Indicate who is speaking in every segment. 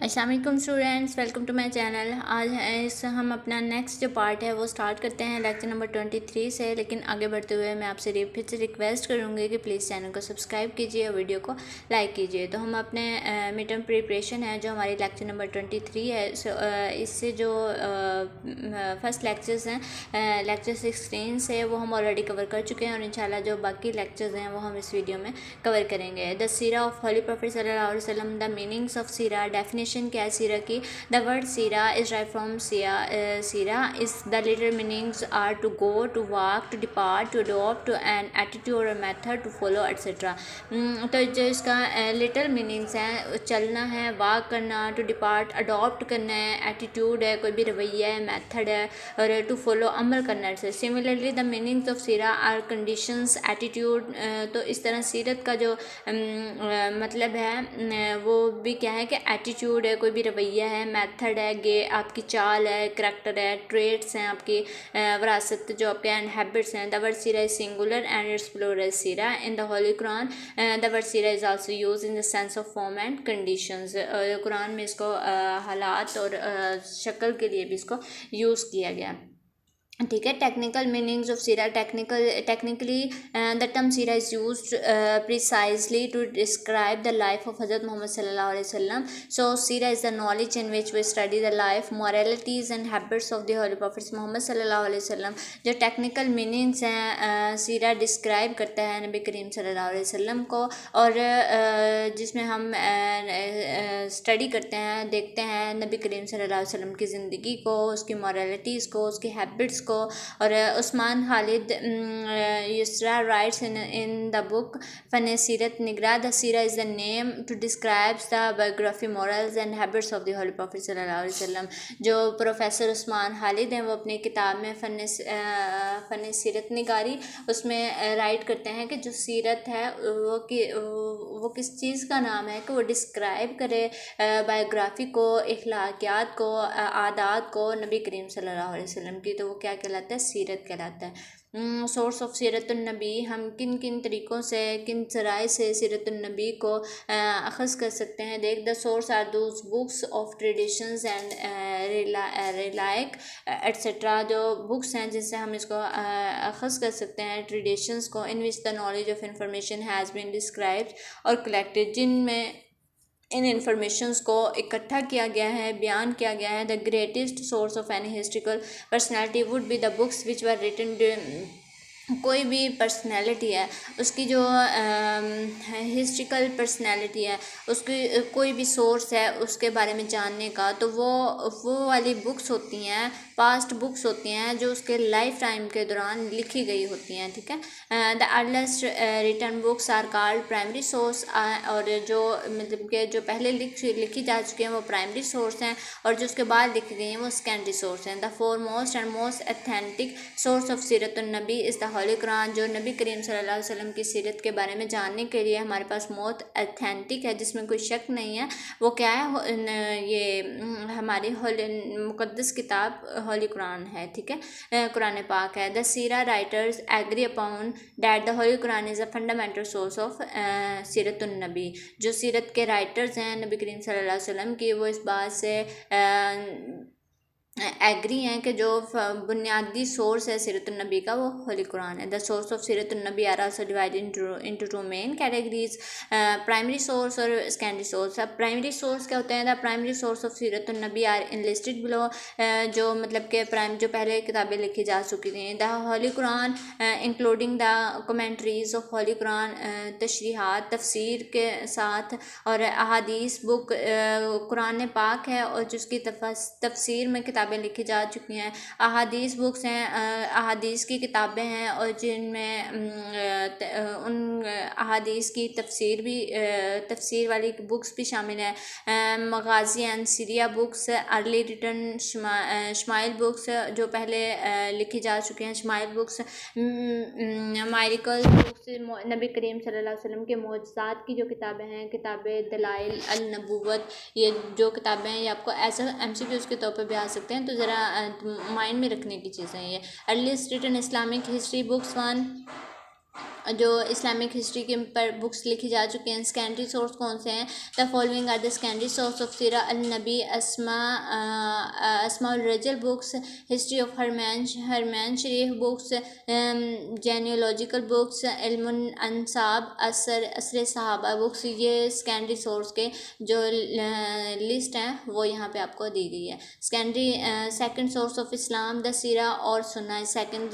Speaker 1: अस्सलाम वालेकुम students, welcome to my channel. आज हम अपना नेक्स्ट जो पार्ट है वो स्टार्ट करते हैं लेक्चर नंबर 23 से। लेकिन आगे बढ़ते हुए मैं आपसे फिर से रिक्वेस्ट करूँगी कि प्लीज़ चैनल को सब्सक्राइब कीजिए और वीडियो को लाइक कीजिए। तो हम अपने मिड टर्म प्रिपरेशन है जो हमारी लेक्चर नंबर 23 है, इससे जो फर्स्ट लेक्चर्स हैं लेक्चर 16 से वो हम ऑलरेडी कवर कर चुके हैं और इंशाल्लाह जो बाकी लेक्चर्स हैं वो हम इस वीडियो में कवर करेंगे। द सीरा ऑफ हॉली प्रॉफिट सल्लल्लाहु अलैहि वसल्लम, द मीनिंग्स ऑफ सीरा, डेफिनेशन क्या है सीरा की। द वर्ड सीरा इज राइट फ्रॉम सीरा is the literal meanings are to go, to walk, to depart, to adopt, to an attitude और मेथड, टू फॉलो एट्सेट्रा। तो जो इसका लिटल मीनिंग्स हैं, चलना है, वॉक करना, टू डिपार्ट अडॉप्ट करना है, एटीट्यूड है कोई भी रवैया है, मेथड है, और टू फॉलो अमल करना है। Similarly the meanings of Sira are conditions, attitude. तो इस तरह सीरत का जो मतलब है वो भी क्या है कि एटीट्यूड है, कोई भी रवैया है, मेथड है, गे आपकी चाल है, करैक्टर है, ट्रेट्स हैं आपकी, विरासत जो आपके एंड हैबिट्स हैं। द वर्ड सीरा is singular and its plural is सीरा in the holy Quran. The word सीरा is also use in the sense of form and conditions. Quran में इसको हालात और शक्ल के लिए भी इसको यूज़ किया गया। ठीक है। टेक्निकल मीनिंग्स ऑफ सीरा, टेक्निकली द टर्म सीरा is used precisely to describe the life of हज़रत मोहम्मद सल्लल्लाहु अलैहि वसल्लम। सो सीरा is the knowledge in which we study the life, moralities and habits of the holy prophet Muhammad सल्लल्लाहु अलैहि वसल्लम। जो टेक्निकल मीनिंग्स हैं सीरा डिस्क्राइब करता है नबी करीम सल्लल्लाहु अलैहि वसल्लम को, और जिसमें हम स्टडी करते हैं, देखते हैं नबी करीम सल्लल्लाहु अलैहि वसल्लम की ज़िंदगी को, उसकी मॉरलिटीज़ को, उसकी हैबिट्स को। और Usman Khalid Yusra writes in the book फन सीरत निगरा, द सीरा is the name to describes the biography, morals and habits of the holy prophet सल्लल्लाहु अलैहि वसल्लम। जो प्रोफेसर उस्मान खालिद हैं वो अपनी किताब में फ़न सीरत निगारी उसमें राइट करते हैं कि जो सीरत है वो किस चीज़ का नाम है कि वो डिस्क्राइब करे बायोग्राफी को, इखलाकियात को, आदात को नबी करीम सल्लल्लाहु अलैहि वसल्लम की। तो वो क्या कहलाता है? सीरत कहलाता है। सोर्स ऑफ सीरतुन्नबी, हम किन किन तरीक़ों से, किन ज़राए से सीरतुन्नबी को अख़ज़ कर सकते हैं। देख, the source are those books of traditions and रिलाइक एट्सेट्रा। जो बुक्स हैं जिनसे हम इसको अख़ज़ कर सकते हैं, ट्रेडिशंस को, in which the knowledge of information has been described और कलेक्टेड, जिनमें इन इंफॉर्मेशंस को इकट्ठा किया गया है, बयान किया गया है। The greatest source of any historical personality would be the books which were written. कोई भी पर्सनैलिटी है उसकी जो हिस्ट्रिकल पर्सनैलिटी है, उसकी कोई भी सोर्स है उसके बारे में जानने का, तो वो वाली बुक्स होती हैं, पास्ट बुक्स होती हैं जो उसके लाइफ टाइम के दौरान लिखी गई होती हैं। ठीक है। The earliest written books are called primary source, और जो मतलब के जो पहले लिखी जा चुकी हैं वो प्राइमरी सोर्स हैं, और जो उसके बाद लिखी गई हैं वो सेकेंडरी सोर्स हैं। The foremost and most authentic source of सीरतुन्नबी इज़ द होली कुरान। जो नबी करीम सल्लल्लाहु अलैहि वसल्लम की सीरत के बारे में जानने के लिए हमारे पास बहुत अथेंटिक है, जिसमें कोई शक नहीं है, वो क्या है? ये हमारी मुक़द्दस किताब होली कुरान है। ठीक है, कुरान पाक है। द सीरा writers agree upon that the holy Quran is a fundamental source of सीरतुन्नबी। जो सीरत के राइटर्स हैं नबी करीम सल्लल्लाहु अलैहि वसल्लम की, वो इस बात से एग्री हैं कि जो बुनियादी सोर्स है सीरतुन्नबी का वो होली कुरान है। द सोर्स ऑफ सीरतुन्नबी are also divided into two main categories, primary source और सेकेंडरी सोर्स। अब प्राइमरी सोर्स क्या होते हैं? द प्राइमरी सोर्स ऑफ सीरतुन्नबी आर इनलिस्टेड बिलो, जो मतलब के जो पहले किताबें लिखी जा चुकी थी। The holy Quran including the commentaries of holy Quran, तशरीहात, तफसीर के साथ, और अहादीस बुक कुरान पाक है और जिसकी तफसीर में किताबें लिखी जा चुकी हैं। अहादीस बुक्स हैं, अहादीस की किताबें हैं, और जिनमें उन अहादीस की तफसीर वाली बुक्स भी शामिल हैं। मगाजी एंड सीरिया बुक्स, अर्ली रिटन शमाइल बुक्स जो पहले लिखी जा चुकी हैं, शमाइल बुक्स, मायरिकल बुक्स, नबी करीम सल्लल्लाहु अलैहि वसल्लम के मौजज़ात की जो किताबें हैं, किताबें दलाइल अल नबूवत, ये जो किताबें हैं ये आपको एज MCQs के तौर पर भी आ सकते हैं, तो ज़रा माइंड में रखने की चीज़ें ये। Earliest written Islamic history books 1 जो इस्लामिक हिस्ट्री के पर बुक्स लिखी जा चुकी हैं। सेकेंडरी सोर्स कौन से हैं? The following are the secondary source of सीरा अल नबी, अस्माउल रजल बुक्स, हिस्ट्री ऑफ हरमैन शरीफ बुक्स, जेनियोलॉजिकल बुक्स, इल्मुन अंसाब, असर सहाबा बुक्स। ये सेकेंडरी सोर्स के जो लिस्ट हैं वो यहाँ पे आपको दी गई है। Second source of Islam the सीरा और सुन्ना। सेकंड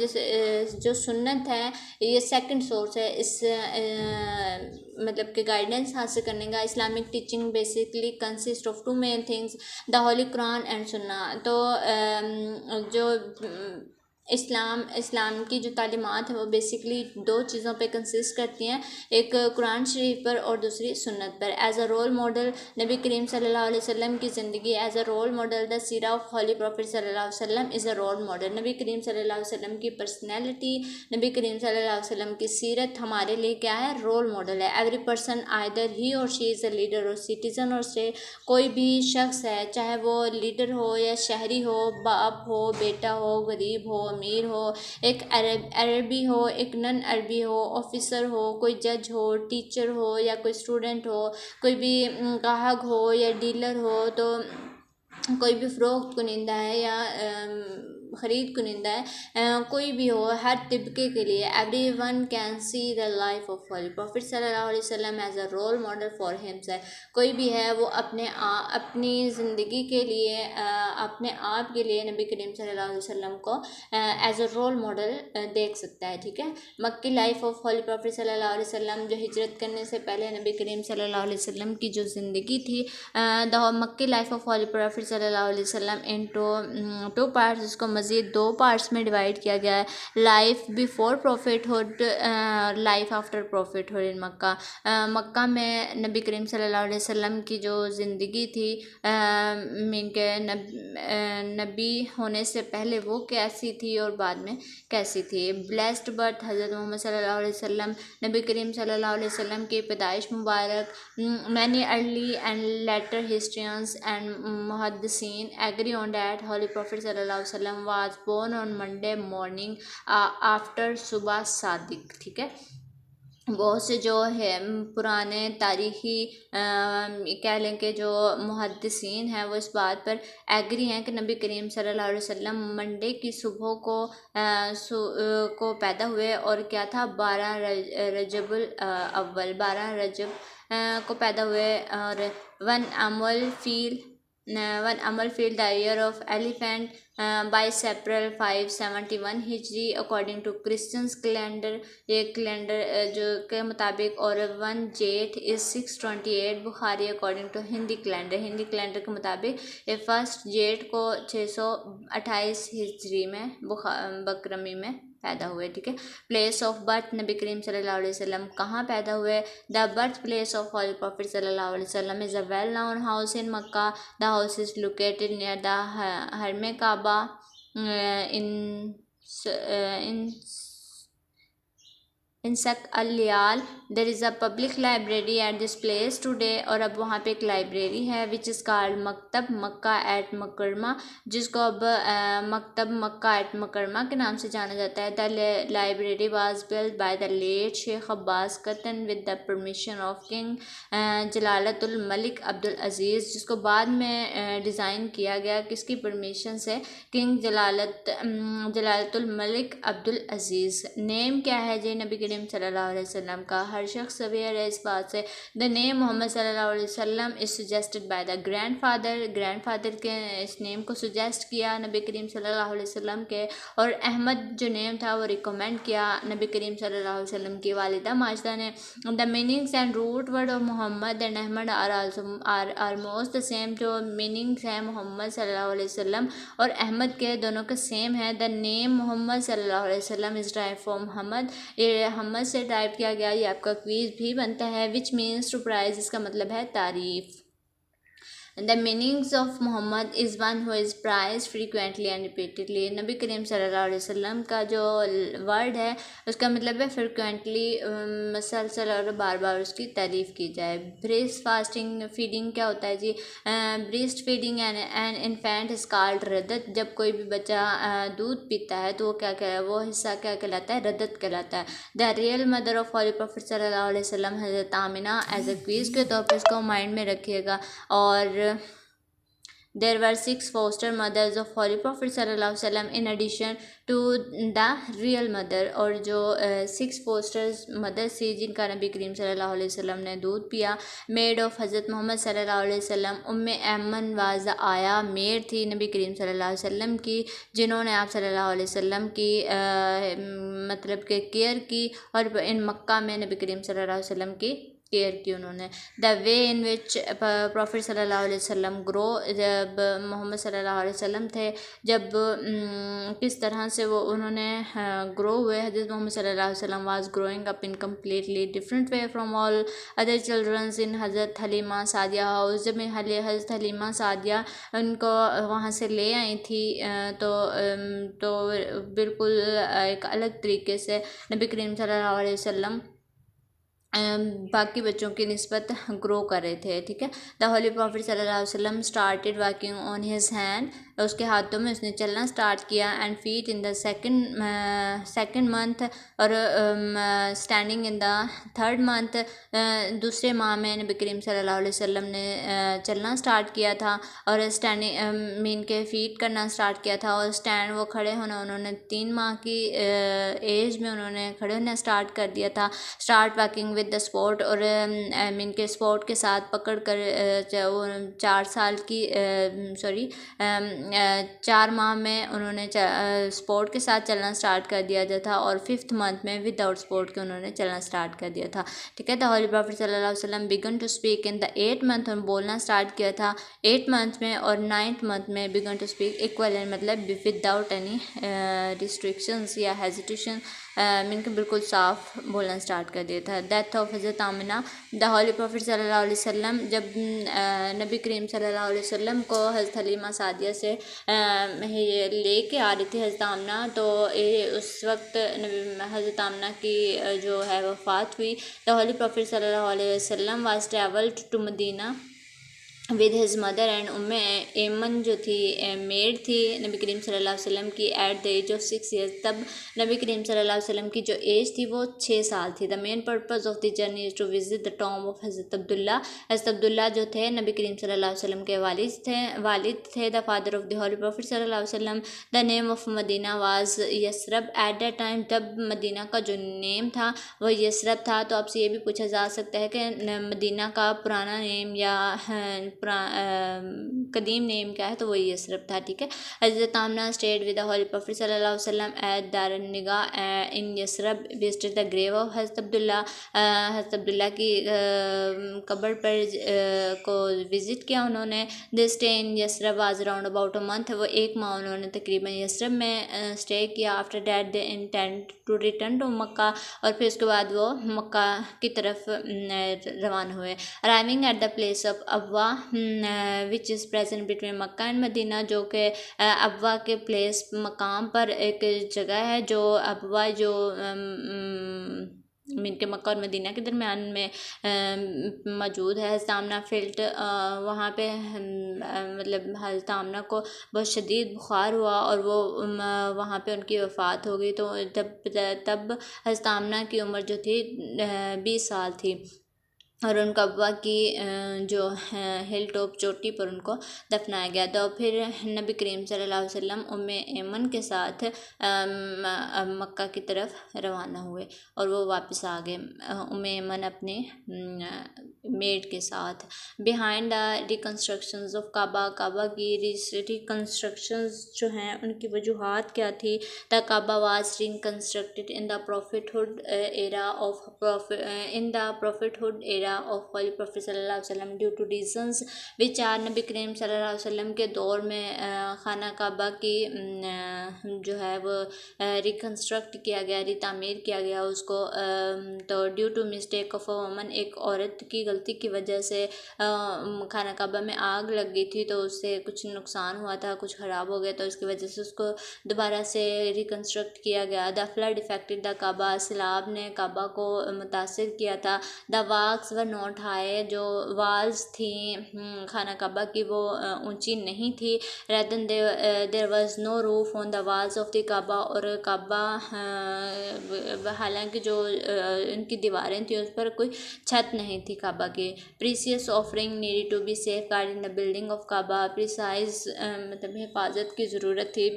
Speaker 1: जो सुन्नत है ये सेकंड सोर्स है इस मतलब कि गाइडेंस हासिल करने का। Islamic teaching basically consist of two main things, the holy Quran and सुन्ना। तो जो इस्लाम की जो तालीमात है वो बेसिकली दो चीज़ों पे कंसिस्ट करती हैं, एक कुरान शरीफ पर और दूसरी सुन्नत पर। एज अ रोल मॉडल नबी करीम सल्लल्लाहु अलैहि वसल्लम की ज़िंदगी। As a role model the सीरा ऑफ हॉली प्रॉफिट सल्लल्लाहु अलैहि वसल्लम इज़ अ रोल मॉडल। नबी करीम सल्लल्लाहु अलैहि वसल्लम की पर्सनैलिटी, नबी करीम सल्लल्लाहु अलैहि वसल्लम की सीरत हमारे लिए क्या है? रोल मॉडल है। एवरी पर्सन आइदर ही और शी इज़ अ लीडर और सिटीजन और से कोई भी शख्स है, चाहे वो लीडर हो या शहरी हो, बाप हो, बेटा हो, गरीब हो, अमीर हो, एक अरबी हो, एक नन अरबी हो, ऑफिसर हो, कोई जज हो, टीचर हो या कोई स्टूडेंट हो, कोई भी ग्राहक हो या डीलर हो, तो कोई भी फ़रोख्त कुनिंदा है या ख़रीद कुनिंदा है, कोई भी हो, हर तबके के लिए every one can see the life of holy prophet सल्लल्लाहु अलैहि वसल्लम as a role model for himself. कोई भी है वो अपनी ज़िंदगी के लिए अपने आप के लिए नबी करीम सल्लल्लाहु अलैहि वसल्लम को एज अ रोल मॉडल देख सकता है। ठीक है। मक्की लाइफ ऑफ होली प्रॉफिट सल्लल्लाहु अलैहि वसल्लम, जो हिजरत करने से पहले नबी करीम सल्लल्लाहु अलैहि वसल्लम की जो ज़िंदगी थी, द मक्की लाइफ ऑफ होली प्रॉफिट सल्लल्लाहु अलैहि वसल्लम इन टू पार्ट्स, इसको मज़ीद दो पार्ट्स में डिवाइड किया गया है। Life before prophethood, life after prophethood in Makkah. Makkah में नबी करीम सल्लल्लाहु अलैहि वसल्लम की जो ज़िंदगी थी, मीन के नबी होने से पहले वो कैसी थी और बाद में कैसी थी। ब्लेस्ड बर्थ हज़रत मोहम्मद सल्लल्लाहु अलैहि वसल्लम, नबी करीम सल्लल्लाहु अलैहि वसल्लम की पैदाइश मुबारक। Many early and later historians and मुहद्दिसीन agree on that holy prophet सल्लल्लाहु अलैहि वसल्लम was born on Monday morning after सुबह सादिक। ठीक है। बहुत से जो है पुराने तारीख़ी कह लें कि जो मुहद्दिसीन हैं वो इस बात पर एग्री हैं कि नबी करीम सल्लल्लाहु अलैहि वसल्लम मंडे की सुबह को पैदा हुए, और क्या था 12 रजबुल अव्वल, 12 रजब को पैदा हुए। और वन अमल फील the year of elephant by April 571 हिजरी अकॉर्डिंग टू क्रिश्चियंस कैलेंडर, ये कैलेंडर जो के मुताबिक। और 1 जेठ इज़ 628 बुखारी अकॉर्डिंग टू हिंदी कैलेंडर के मुताबिक ये 1 जेठ को 628 हिजरी में बकरमी में पैदा हुए। ठीक है। प्लेस ऑफ बर्थ नबी करीम सल्लल्लाहु अलैहि वसल्लम कहाँ पैदा हुए? The birth place of holy prophet सल्लल्लाहु अलैहि वसल्लम is a well known house in Makkah. The house is located near the हरम काबा इन सक अल-लियाल। There is a public library at this place today, और अब वहाँ पे एक लाइब्रेरी है विच इज़ कॉल्ड मकतब मक्का एट मकरमा, जिसको अब मकतब मक्का एट मकरमा के नाम से जाना जाता है। The library was built by the late शेख अब्बास कतन with the permission of king जलालतुल मलिक अब्दुल अजीज़, जिसको बाद में डिज़ाइन किया गया किसकी परमिशन से? किंग जलालतुल मलिक अब्दुल अजीज़। नेम क्या है जी नबी करीम सल्लल्लाहु अलैहि वसल्लम का? हर शख्स अवेयर है इस बात से। द नेम मोहम्मद सल्लल्लाहु अलैहि वसल्लम is suggested by the grandfather के इस नेम को सजेस्ट किया नबी करीम सल्लल्लाहु अलैहि वसल्लम के, और अहमद जो नेम था वो रिकमेंड किया नबी करीम सल्लल्लाहु अलैहि वसल्लम की वालिदा माजिदा ने। The meanings and root word of Muhammad and Ahmad are almost the same. जो मीनिंग्स हैं मोहम्मद सल्लल्लाहु अलैहि वसल्लम और अहमद के, दोनों के सेम है। द नेम मोहम्मद सल्लल्लाहु अलैहि वसल्लम इज़ ड्राइव फ्रॉम हमद, ये हमद से ड्राइव किया गया। ये आपका क्विज भी बनता है। विच मीन्स टू प्राइज, इसका मतलब है तारीफ़। The meanings of Muhammad is one who is praised frequently and repeatedly. नबी करीम सल्लल्लाहु अलैहि वसल्लम का जो वर्ड है उसका मतलब है फ्रिक्वेंटली, मसलसल और बार बार उसकी तारीफ़ की जाए। ब्रेस्ट फास्टिंग फीडिंग क्या होता है जी? Breast feeding an infant is called रदत। जब कोई भी बच्चा दूध पीता है तो वो क्या कहता है, वो हिस्सा क्या कहलाता है? रदत कहलाता है। The real mother of holy prophet सल्लल्लाहु अलैहि वसल्लम हज़रत आमिना। एज अ क्वीज़ के तौर पर इसको माइंड में रखिएगा। और there were 6 foster mothers of Holy Prophet सल्लल्लाहु अलैहि वसल्लम in addition to the real mother। और जो 6 फोस्टर्स मदर्स थी जिनका नबी करीम सल्लल्लाहु अलैहि वसल्लम ने दूध पिया। मेड ऑफ हज़रत मोहम्मद सल्लल्लाहु अलैहि वसल्लम उम्मे ऐमन वाज आया। मेड थी नबी करीम सल्लल्लाहु अलैहि वसल्लम की जिन्होंने आप सल्लल्लाहु अलैहि वसल्लम की मतलब के केयर की। और इन मक्का में नबी करीम सल्लल्लाहु अलैहि वसल्लम की केयर की उन्होंने। The way in which profit सल्लल्लाहु अलैहि वसल्लम ग्रो, जब मोहम्मद सल्लल्लाहु अलैहि वसल्लम थे, जब किस तरह से वो उन्होंने ग्रो हुए। हज़रत मोहम्मद सल्लल्लाहु अलैहि वसल्लम was growing up in completely different way from all other children's इन हज़रत हलीमा सादिया हाउस। जब हज़रत हलीमा सादिया उनको वहाँ से ले आई थी तो बिल्कुल एक अलग तरीके से नबी करीम सल्लल्लाहु अलैहि वसल्लम बाकी बच्चों की निस्बत ग्रो कर रहे थे। ठीक है। द होली प्रॉफिट सल्लल्लाहु अलैहि वसल्लम started walking on his hand. उसके हाथों में उसने चलना स्टार्ट किया। And feet in the second month, और standing in the third month. दूसरे माह में नबी करीम सल्लल्लाहु अलैहि वसल्लम ने चलना स्टार्ट किया था और स्टैंडिंग मीन के फीट करना स्टार्ट किया था। और स्टैंड वो खड़े होना उन्होंने 3 माह की एज में उन्होंने खड़े होना स्टार्ट कर दिया था। Start walking with the sport, और मीन के स्पोर्ट के साथ पकड़ कर 4 साल की 4 माह में उन्होंने स्पोर्ट के साथ चलना स्टार्ट कर दिया था। और 5th मंथ में विदाउट स्पोर्ट के उन्होंने चलना स्टार्ट कर दिया था। ठीक है। द होली प्रॉफिट सल्लल्लाहु अलैहि वसल्लम began to speak in the 8th month, उन्होंने बोलना स्टार्ट किया था 8th मंथ में। और 9th मंथ में बिगन टू स्पीक इक्वल, मतलब विदाउट एनी रिस्ट्रिक्शंस या हेजिटेशन, मीन के बिल्कुल साफ बोलना स्टार्ट कर दिया था। डेथ ऑफ हज़रत आमिना। द होली प्रॉफिट सल्लल्लाहु अलैहि वसल्लम, जब नबी करीम सल्लल्लाहु अलैहि वसल्लम को हज़रत हलीमा सादिया से ले के आ रही थी हज़रत आमिना, तो उस वक्त हज़रत आमिना की जो है वफ़ात हुई। द होली प्रॉफिट सल्लल्लाहु अलैहि वसल्लम was travelled to Madinah with his mother and उम्मे ऐमन जो थी मेड थी नबी करीम सल्लल्लाहु अलैहि वसल्लम की at the age of 6 years. तब नबी करीम सल्लल्लाहु अलैहि वसल्लम की जो एज थी वो 6 साल थी। The main purpose of the journey is to visit the tomb of हज़रत अब्दुल्ला। हज़रत अब्दुल्ला जो थे नबी करीम सल्लल्लाहु अलैहि वसल्लम के वालिद थे the father of the holy prophet सल्लल्लाहु अलैहि वसल्लम। The name of Medina was Yathrib at that time. तब मदीना का जो नेम था वो यसरब था। तो आपसे ये भी पूछा जा सकता है कि मदीना का पुराना नेम या कदीम नेम क्या है, तो वही यसरब था। ठीक है। हज़रत Aamina stayed with the holy prophet सल्लल्लाहु अलैहि वसल्लम एट दारुन्निगा in Yathrib, visited the grave of हज़रत अब्दुल्ला। हज़रत अब्दुल्ला की कब्र पर को विज़िट किया उन्होंने। They stay in Yathrib was around about a month. वो 1 माह उन्होंने तकरीबन यसरब में स्टे किया। After that they intend to return to Makkah, और फिर उसके बाद वो मक्का की तरफ रवाना हुए। Arriving at the place of Abwa which is present between Makkah and Madinah, जो कि अबवा के प्लेस मकाम पर एक जगह है जो अबवा जो मीन के मक्का और मदीना के दरमियान में मौजूद है। सामना फील्ड वहाँ पे मतलब हज़रत आमना को बहुत शदीद बुखार हुआ और वो वहाँ पे उनकी वफ़ात हो गई। तो तब हज़रत आमना की उम्र जो थी 20 साल थी, और उनको अब्वा की जो हिल टॉप चोटी पर उनको दफनाया गया। तो फिर नबी करीम सल्लल्लाहु अलैहि वसल्लम उम्मे ऐमन के साथ मक्का की तरफ रवाना हुए और वो वापस आ गए। उम्मे ऐमन अपने मेड के साथ। Behind the reconstructions of Kaaba, Kaaba की रिकन्स्ट्रक्शंस जो हैं उनकी वजूहात क्या थी। The Kaaba was reconstructed in the prophethood era of in the prophethood era गया ऑफ हॉली प्रॉफिट सल्लल्लाहु अलैहि वसल्लम due to reasons which are नबी करीम सल्लल्लाहु अलैहि वसल्लम के दौर में खाना काबा की जो है वो रिकन्स्ट्रक्ट किया गया, रितामीर किया गया उसको। तो due to mistake of a woman, एक औरत की गलती की वजह से खाना काबा में आग लग गई थी, तो उससे कुछ नुकसान हुआ था, कुछ ख़राब हो गया, तो उसकी वजह से उसको दोबारा से रिकन्स्ट्रक्ट किया गया। The flood affected the Kaaba, सैलाब ने काबा को मुतासिर किया था। The walls were not high, जो वाल्स थी खाना काबा की वो ऊंची नहीं थी। Rather there was no roof on the walls of the Kaaba, और काबा हालांकि जो इनकी दीवारें थी उस पर कोई छत नहीं थी काबा की। Precious offering needed to be safeguard in the building of Kaaba, precise मतलब हिफाजत की ज़रूरत थी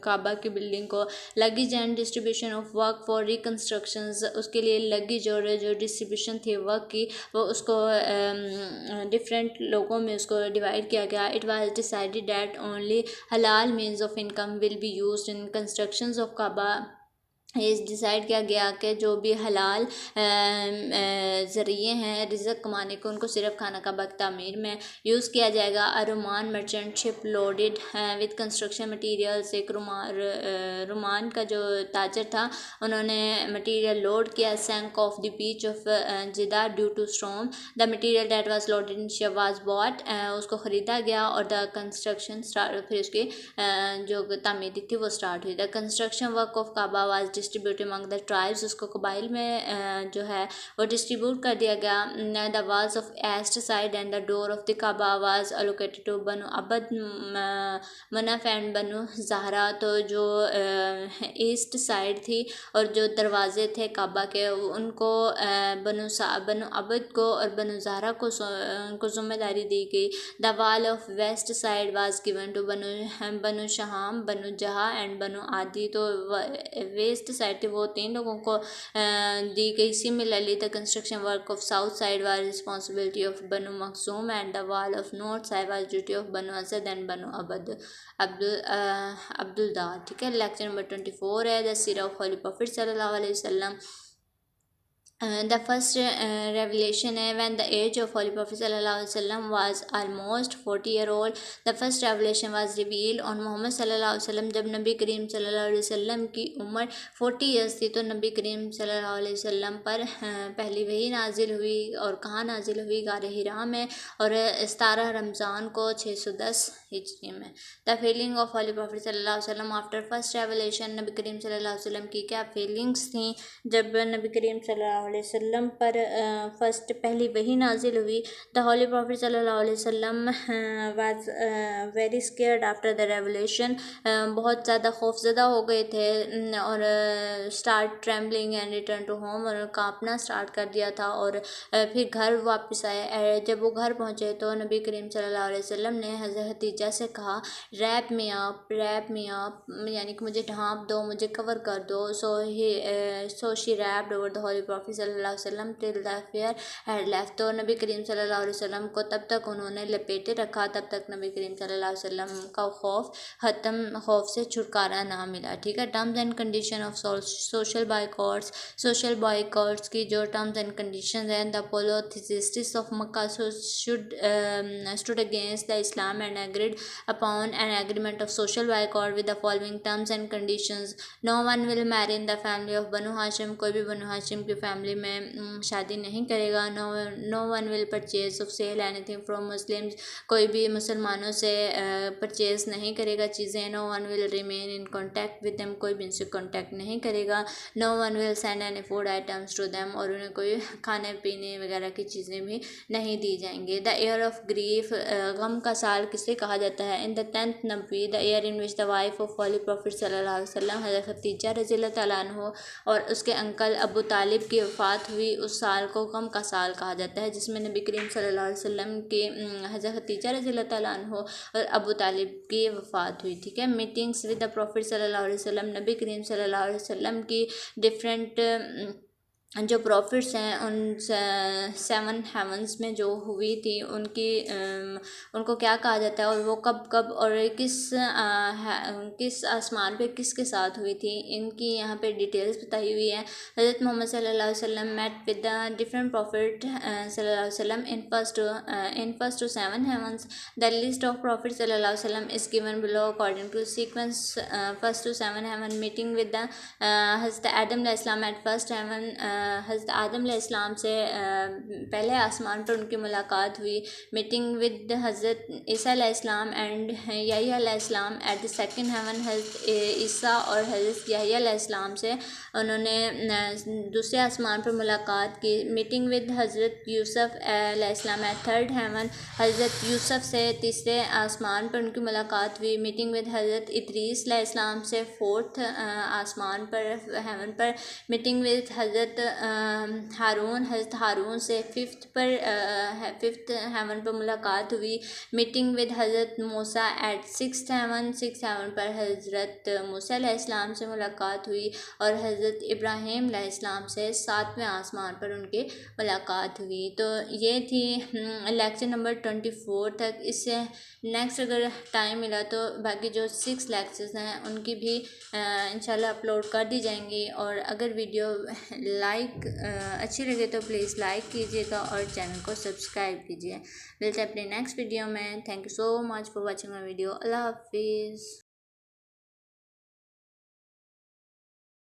Speaker 1: काबा की बिल्डिंग को। Luggage and distribution of work for reconstructions, उसके लिए लगेज और जो डिस्ट्रीब्यूशन थी वर्क की वो उसको डिफरेंट लोगों में उसको डिवाइड किया गया। It was decided that only हलाल means of income will be used in constructions of Kaaba, ये डिसाइड किया गया कि जो भी हलाल ज़रिए हैं रिज़्क़ कमाने को उनको सिर्फ खाना काबा की तामीर में यूज़ किया जाएगा। Roman merchant ship loaded with construction materials, एक रोमान का जो ताजर था उन्होंने मटेरियल लोड किया। Sank of the beach of Jeddah due to storm, the material that was loaded in ship was bought, उसको ख़रीदा गया और द कंस्ट्रक्शन स्टार्ट, फिर उसकी जो तामीर थी वो स्टार्ट हुई। The construction work of Kaaba was distribute among the tribes, उसको कबाइल में जो है वो डिस्ट्रीब्यूट कर दिया गया। The walls of east side and the door of the Kaaba was allocated to Banu Abd Manaf and Banu Zuhra, तो जो ईस्ट साइड थी और जो दरवाजे थे काबा के उनको बनु अबद को और बनु जहरा को उनको जिम्मेदारी दी गई। The wall of west side was given to Banu Sahm, Banu जहा एंड बनु आदि, तो वेस्ट साइड थी वो 3 लोगों को दी गई। Similarly the construction work of south side was responsibility of Banu Makhzum and the wall of north side was duty of Banu Asad and Banu Abduldar. ठीक है, लेक्चर नंबर 24 है द सीरा ऑफ हॉली प्रॉफिट सल्लल्लाहु अलैहि वसल्लम। The first revelation है when the age of Holy Prophet sallallahu alaihi wasallam was almost 40 year old. The first revelation was revealed on Muhammad sallallahu alaihi wasallam, जब नबी करीम सल्लल्लाहु अलैहि वसल्लम की उम्र 40 years थी तो नबी करीम सल्लल्लाहु अलैहि वसल्लम पर पहली वही नाजिल हुई। और कहाँ नाजिल हुई? गार हिरा में, और 17 रमज़ान को 610 हिजरी में। The feeling of holy prophet सल्लल्लाहु अलैहि वसल्लम आफ्टर फर्स्ट रेवलेशन, नबी करीम सल्लल्लाहु अलैहि वसल्लम की क्या फीलिंग्स थी जब नबी करीम सल्लल्लाहु अलैहि वसल्लम पर फर्स्ट पहली वही नाजिल हुई। द हॉली प्रॉफिट सल्लल्लाहु अलैहि वसल्लम was very scared after the revelation, बहुत ज़्यादा खौफजदा हो गए थे और start trembling and return to home, और कांपना स्टार्ट कर दिया था और फिर घर वापस आए। जब वो घर पहुँचे तो नबी करीम सल्लल्लाहु अलैहि वसल्लम ने हज़रत खदीजा से कहा रैप मी अप, यानी कि मुझे ढांप दो, मुझे कवर कर दो। So she wrapped over the holy prophet सल्लल्लाहु अलैहि वसल्लम till the fear had left, तो नबी करीम सल्लल्लाहु अलैहि वसल्लम को तब तक उन्होंने लपेटे रखा, तब तक नबी करीम सल्लल्लाहु अलैहि वसल्लम का खौफ से छुटकारा ना मिला। ठीक है, terms and condition of social boycotts की जो टर्म्स एंड कंडीशन हैं, the polytheists of Makkah stood against the Islam and agreed upon an agreement of social boycott with the following terms and conditions. No one will marry in the family of Banu Hashim, कोई भी बनु हाशिम की family में शादी नहीं करेगा। No one will purchase or sell anything from Muslims, कोई भी मुसलमानों से परचेज नहीं करेगा चीज़ें। No one will remain in contact with them, कोई भी उनसे कॉन्टैक्ट नहीं करेगा। No one will send any food items to them, और उन्हें कोई खाने पीने वगैरह की चीज़ें भी नहीं दी जाएंगी। द ईयर ऑफ ग्रीफ, गम का साल किसे कहा जाता है? इन द 10th नबी, the year in which the wife of holy prophet सल्लल्लाहु अलैहि वसल्लम हज़रत खदीजा रज़ियल्लाहु तआला अन्हा और उसके अंकल अबू तालिब की वफ़ात हुई, उस साल को गम का साल कहा जाता है, जिसमें नबी करीम सल्लल्लाहु अलैहि वसल्लम के हज़रत खदीजा रज़ियल्लाहु तआला अन्हा और अबू तालिब की वफ़ात हुई। ठीक है, मीटिंग्स विद द प्रॉफिट सल्लल्लाहु अलैहि वसल्लम, नबी करीम सल्लल्लाहु अलैहि वसल्लम की डिफरेंट जो प्रॉफिट्स हैं उन 7 हेवंस में जो हुई थी उनको क्या कहा जाता है, और वो कब कब और किस आसमान पे किसके साथ हुई थी, इनकी यहाँ पे डिटेल्स बताई हुई है। हज़रत मोहम्मद सल्लल्लाहु अलैहि वसल्लम met with the different prophet सल्लल्लाहु अलैहि वसल्लम in first to 7 heavens. The list of Prophet sallallahu alaihi wasallam is given below according to sequence. First to 7 heaven meeting with the हज़रत आदम अलैहिस्सलाम एट फर्स्ट हेवन, हज़रत आदम अलैहिस्सलाम से पहले आसमान पर उनकी मुलाकात हुई। मीटिंग विद हज़रत ईसा अलैहिस्सलाम एंड याह्या अलैहिस्सलाम एट द सेकंड हेवन, हज़रत ईसा और हज़रत याह्या अलैहिस्सलाम से उन्होंने दूसरे आसमान पर मुलाकात की। मीटिंग विद हज़रत यूसुफ अलैहिस्सलाम एट थर्ड हेवन, हज़रत यूसुफ से तीसरे आसमान पर उनकी मुलाकात हुई। मीटिंग विद हज़रत इदरीस अलैहिस्सलाम से फोर्थ आसमान पर हेवन पर। मीटिंग विद हज़रत हज़रत हारून से फिफ्थ हेवन पर मुलाकात हुई। मीटिंग विद हज़रत मूसा एट सिक्स्थ हेवन पर हज़रत मूसा अलैहिस्सलाम से मुलाकात हुई। और हज़रत इब्राहीम अलैहिस्सलाम से 7वें आसमान पर उनकी मुलाकात हुई। तो ये थी लेक्चर नंबर 24 तक। इससे नेक्स्ट अगर टाइम मिला तो बाकी जो 6 लेक्चर्स हैं उनकी भी इंशाल्लाह अपलोड कर दी जाएंगी। और अगर वीडियो अच्छी लगे तो प्लीज़ लाइक कीजिएगा और चैनल को सब्सक्राइब कीजिए। मिलते हैं अपने नेक्स्ट वीडियो में। Thank you so much for watching my video. अल्लाह हाफिज़।